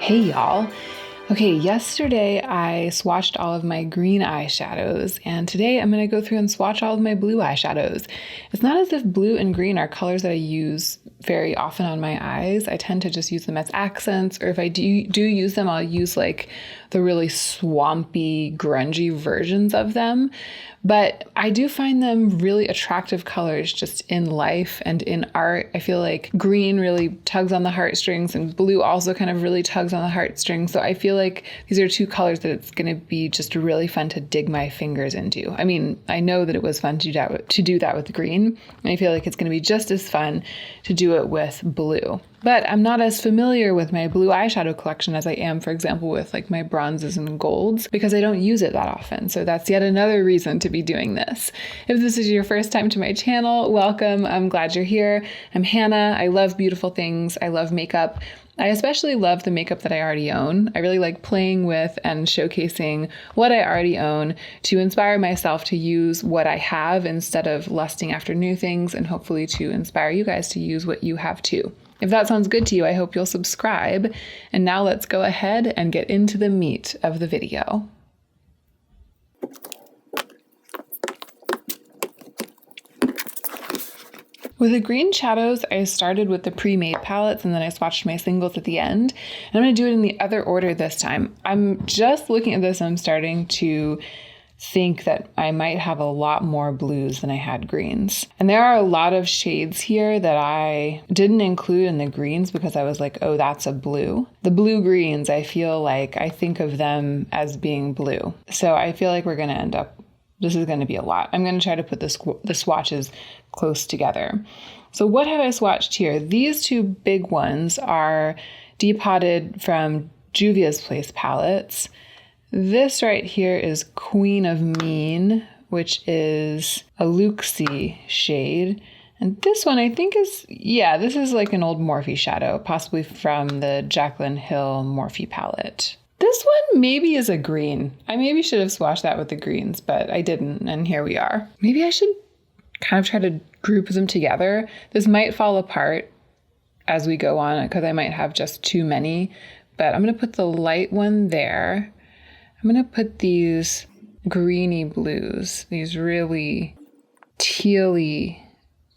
Hey y'all. Okay, yesterday I swatched all of my green eyeshadows, and today I'm going to go through and swatch all of my blue eyeshadows. It's not as if blue and green are colors that I use very often on my eyes. I tend to just use them as accents, or if I do use them, I'll use like the really swampy, grungy versions of them. But I do find them really attractive colors just in life and in art. I feel like green really tugs on the heartstrings and blue also kind of really tugs on the heartstrings. So I feel like these are two colors that it's going to be just really fun to dig my fingers into. I mean, I know that it was fun to do that with green, and I feel like it's going to be just as fun to do it with blue. But I'm not as familiar with my blue eyeshadow collection as I am, for example, with like my bronzes and golds, because I don't use it that often. So that's yet another reason to be doing this. If this is your first time to my channel, welcome. I'm glad you're here. I'm Hannah. I love beautiful things. I love makeup. I especially love the makeup that I already own. I really like playing with and showcasing what I already own to inspire myself to use what I have instead of lusting after new things, and hopefully to inspire you guys to use what you have too. If that sounds good to you, I hope you'll subscribe. And now let's go ahead and get into the meat of the video. With the green shadows, I started with the pre-made palettes and then I swatched my singles at the end. And I'm going to do it in the other order this time. I'm just looking at this and I'm starting to think that I might have a lot more blues than I had greens. And there are a lot of shades here that I didn't include in the greens because I was like, oh, that's a blue. The blue greens, I feel like I think of them as being blue. So I feel like we're going to end up, this is going to be a lot. I'm going to try to put the swatches close together. So what have I swatched here? These two big ones are depotted from Juvia's Place palettes. This right here is Queen of Mean, which is a Luxie shade. And this one I think is, yeah, this is like an old Morphe shadow, possibly from the Jaclyn Hill Morphe palette. This one maybe is a green. I maybe should have swatched that with the greens, but I didn't, and here we are. Maybe I should kind of try to group them together. This might fall apart as we go on because I might have just too many, but I'm going to put the light one there. I'm going to put these greeny blues, these really tealy,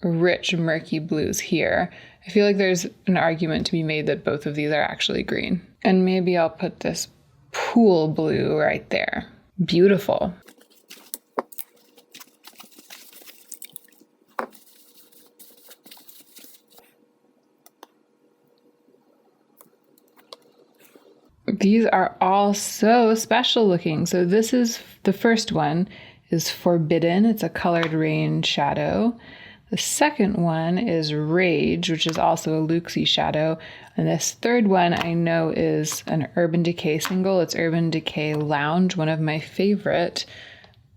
rich, murky blues here. I feel like there's an argument to be made that both of these are actually green. And maybe I'll put this pool blue right there. Beautiful. These are all so special looking. So this is the first one is Forbidden. It's a colored rain shadow. The second one is Rage, which is also a Luxie shadow. And this third one I know is an Urban Decay single. It's Urban Decay Lounge, one of my favorite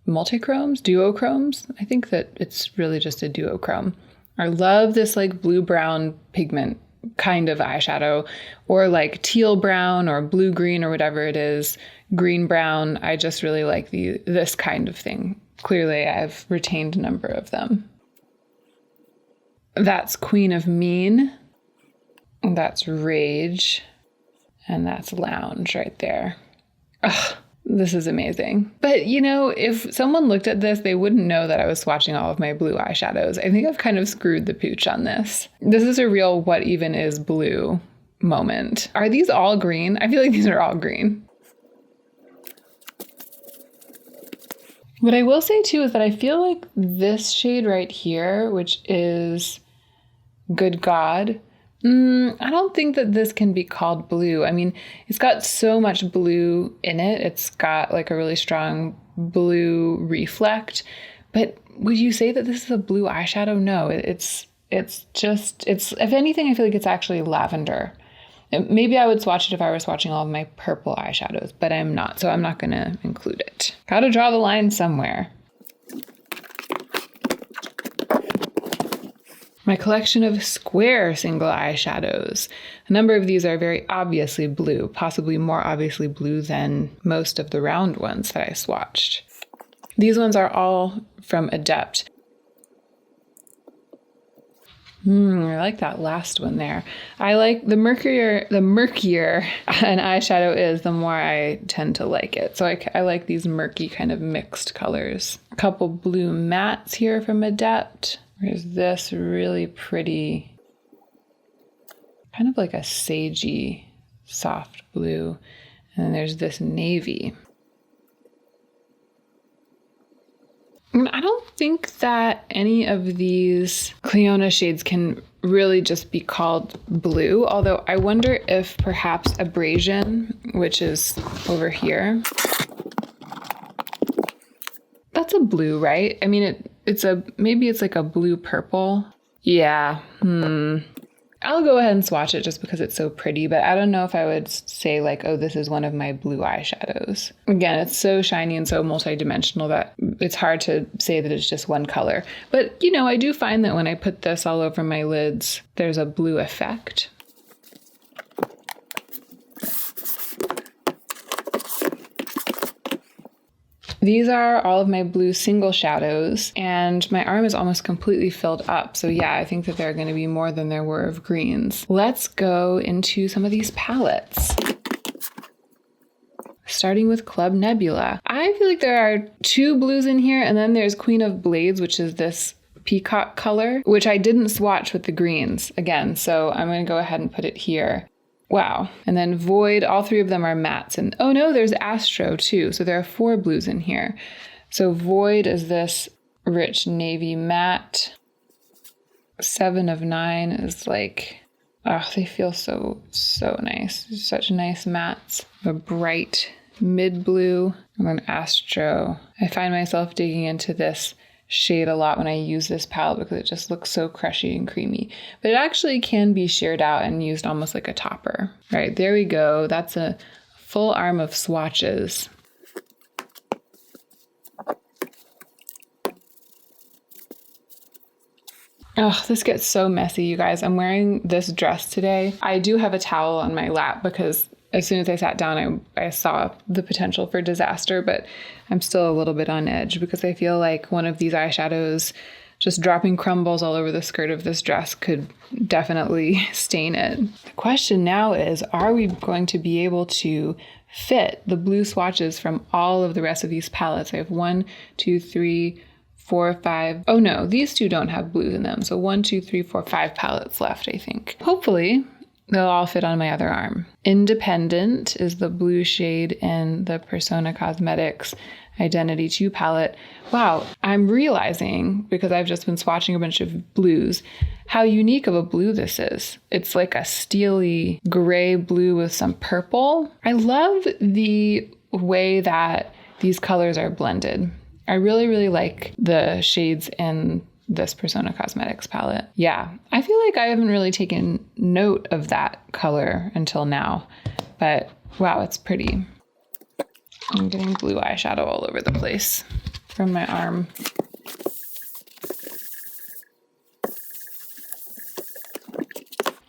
multichromes, duochromes. I think that it's really just a duochrome. I love this like blue-brown pigment kind of eyeshadow, or like teal brown or blue green or whatever it is, green brown. I just really like this kind of thing. Clearly I've retained a number of them. That's Queen of Mean, that's Rage, and that's Lounge right there. Ugh, this is amazing. But you know, if someone looked at this, they wouldn't know that I was swatching all of my blue eyeshadows. I think I've kind of screwed the pooch on this. This is a real what even is blue moment. Are these all green? I feel like these are all green. What I will say too is that I feel like this shade right here, which is Good God, I don't think that this can be called blue. I mean, it's got so much blue in it. It's got like a really strong blue reflect. But would you say that this is a blue eyeshadow? No, it's if anything, I feel like it's actually lavender. Maybe I would swatch it if I were swatching all of my purple eyeshadows, but I'm not, so I'm not going to include it. Gotta draw the line somewhere. My collection of square single eyeshadows. A number of these are very obviously blue, possibly more obviously blue than most of the round ones that I swatched. These ones are all from Adept. I like that last one there. I like the murkier an eyeshadow is, the more I tend to like it. So I like these murky kind of mixed colors. A couple blue mattes here from Adept. There's this really pretty, kind of like a sagey soft blue. And then there's this navy. I don't think that any of these Clionadh shades can really just be called blue, although I wonder if perhaps Abrasion, which is over here, that's a blue, right? I mean, maybe it's like a blue purple. Yeah, I'll go ahead and swatch it just because it's so pretty, but I don't know if I would say like, oh, this is one of my blue eyeshadows. Again, it's so shiny and so multidimensional that it's hard to say that it's just one color. But, you know, I do find that when I put this all over my lids, there's a blue effect. These are all of my blue single shadows, and my arm is almost completely filled up. So yeah, I think that there are going to be more than there were of greens. Let's go into some of these palettes. Starting with Club Nebula. I feel like there are 2 blues in here, and then there's Queen of Blades, which is this peacock color, which I didn't swatch with the greens again. So I'm going to go ahead and put it here. Wow. And then Void, all 3 of them are mattes. And oh no, there's Astro too. So there are 4 blues in here. So Void is this rich navy matte. 7 of 9 is like, oh, they feel so nice. Such nice mattes. A bright mid blue and then Astro. I find myself digging into this shade a lot when I use this palette because it just looks so crushy and creamy. But it actually can be sheared out and used almost like a topper. All right, there we go. That's a full arm of swatches. Oh, this gets so messy, you guys. I'm wearing this dress today. I do have a towel on my lap because as soon as I sat down, I saw the potential for disaster, but I'm still a little bit on edge because I feel like one of these eyeshadows just dropping crumbles all over the skirt of this dress could definitely stain it. The question now is, are we going to be able to fit the blue swatches from all of the rest of these palettes? I have 1, 2, 3, 4, 5. Oh no, these 2 don't have blues in them. So 1, 2, 3, 4, 5 palettes left, I think. Hopefully they'll all fit on my other arm. Independent is the blue shade in the Persona Cosmetics Identity 2 palette. Wow, I'm realizing, because I've just been swatching a bunch of blues, how unique of a blue this is. It's like a steely gray blue with some purple. I love the way that these colors are blended. I really like the shades in this Persona Cosmetics palette. Yeah, I feel like I haven't really taken note of that color until now, but wow, it's pretty. I'm getting blue eyeshadow all over the place from my arm.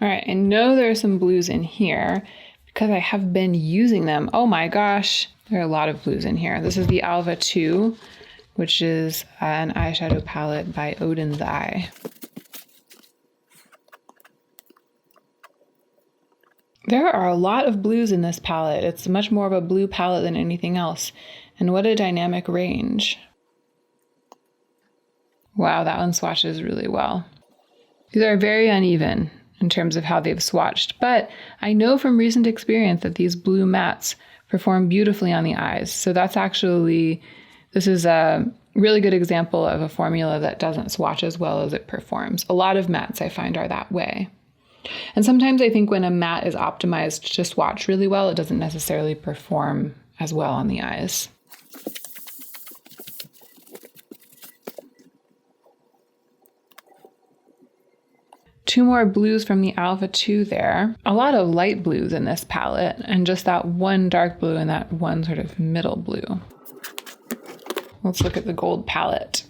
All right, I know there are some blues in here because I have been using them. Oh my gosh, there are a lot of blues in here. This is the Alva 2, which is an eyeshadow palette by Odin's Eye. There are a lot of blues in this palette. It's much more of a blue palette than anything else. And what a dynamic range. Wow, that one swatches really well. These are very uneven in terms of how they've swatched, but I know from recent experience that these blue mattes perform beautifully on the eyes. So that's actually, this is a really good example of a formula that doesn't swatch as well as it performs. A lot of mattes I find are that way. And sometimes I think when a matte is optimized to swatch really well, it doesn't necessarily perform as well on the eyes. Two more blues from the Alva 2 there. A lot of light blues in this palette, and just that one dark blue and that one sort of middle blue. Let's look at the gold palette.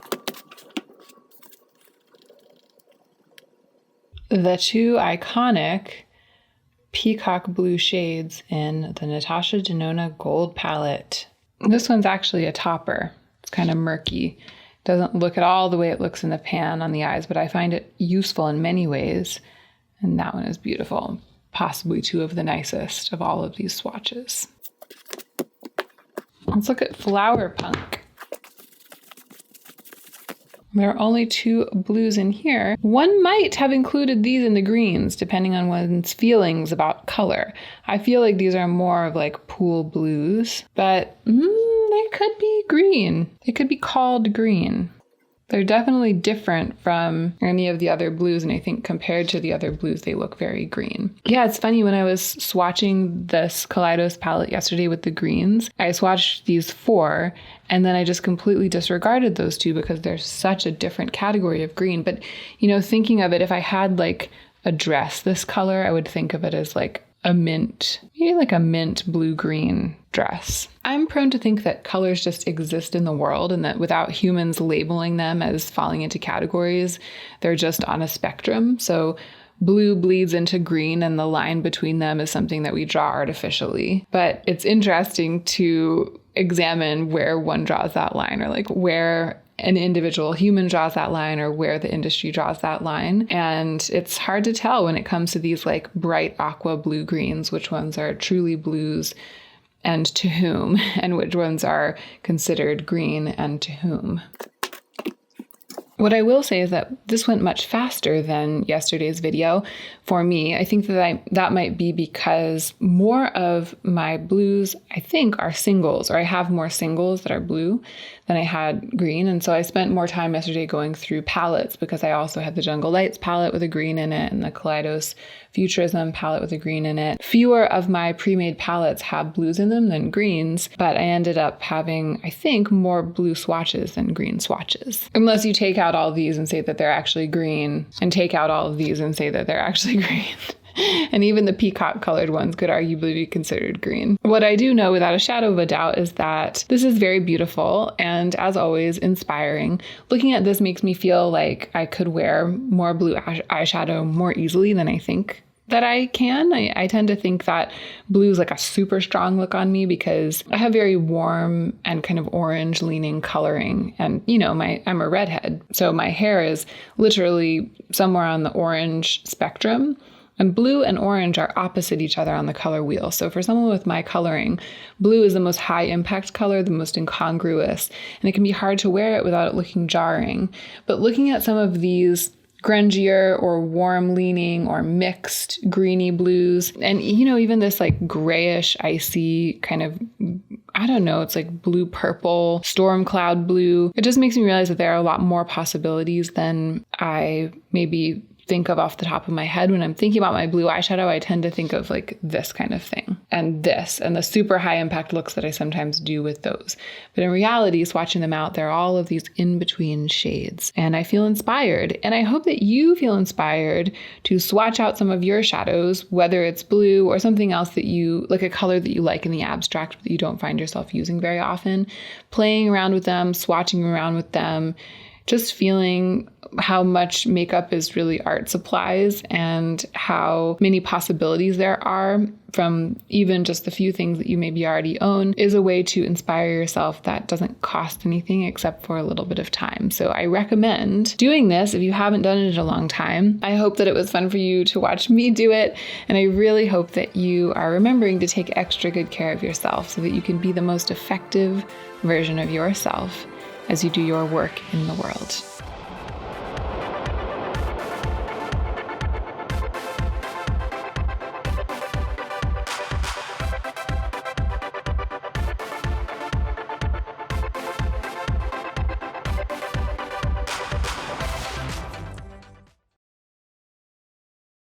The two iconic peacock blue shades in the Natasha Denona gold palette. This one's actually a topper. It's kind of murky. Doesn't look at all the way it looks in the pan on the eyes, but I find it useful in many ways. And that one is beautiful. Possibly two of the nicest of all of these swatches. Let's look at Flower Punk. There are only two blues in here. One might have included these in the greens, depending on one's feelings about color. I feel like these are more of like pool blues, but they could be green. They could be called green. They're definitely different from any of the other blues, and I think compared to the other blues, they look very green. Yeah, it's funny, when I was swatching this Kaleidos palette yesterday with the greens, I swatched these 4, and then I just completely disregarded those 2 because they're such a different category of green. But, you know, thinking of it, if I had like a dress this color, I would think of it as like a mint, maybe like a mint blue-green dress. I'm prone to think that colors just exist in the world and that without humans labeling them as falling into categories, they're just on a spectrum. So blue bleeds into green and the line between them is something that we draw artificially. But it's interesting to examine where one draws that line, or like where an individual human draws that line, or where the industry draws that line. And it's hard to tell when it comes to these like bright aqua blue greens, which ones are truly blues and to whom, and which ones are considered green and to whom. What I will say is that this went much faster than yesterday's video for me. I think that might be because more of my blues, I think, are singles, or I have more singles that are blue than I had green. And so I spent more time yesterday going through palettes, because I also had the Jungle Lights palette with a green in it and the Kaleidos Futurism palette with a green in it. Fewer of my pre-made palettes have blues in them than greens, but I ended up having, I think, more blue swatches than green swatches. Unless you take out all of these and say that they're actually green, and take out all of these and say that they're actually green. And even the peacock colored ones could arguably be considered green. What I do know without a shadow of a doubt is that this is very beautiful and, as always, inspiring. Looking at this makes me feel like I could wear more blue eyeshadow more easily than I think that I can. I tend to think that blue is like a super strong look on me because I have very warm and kind of orange leaning coloring. And, you know, I'm a redhead, so my hair is literally somewhere on the orange spectrum. And blue and orange are opposite each other on the color wheel. So for someone with my coloring, blue is the most high impact color, the most incongruous, and it can be hard to wear it without it looking jarring. But looking at some of these grungier or warm leaning or mixed greeny blues, and, you know, even this like grayish, icy kind of, I don't know, it's like blue purple, storm cloud blue. It just makes me realize that there are a lot more possibilities than I maybe think of off the top of my head. When I'm thinking about my blue eyeshadow, I tend to think of like this kind of thing and this, and the super high impact looks that I sometimes do with those. But in reality, swatching them out, there are all of these in-between shades, and I feel inspired. And I hope that you feel inspired to swatch out some of your shadows, whether it's blue or something else that you like, a color that you like in the abstract but you don't find yourself using very often, playing around with them, swatching around with them, just feeling how much makeup is really art supplies and how many possibilities there are from even just the few things that you maybe already own is a way to inspire yourself that doesn't cost anything except for a little bit of time. So I recommend doing this if you haven't done it in a long time. I hope that it was fun for you to watch me do it, and I really hope that you are remembering to take extra good care of yourself so that you can be the most effective version of yourself as you do your work in the world.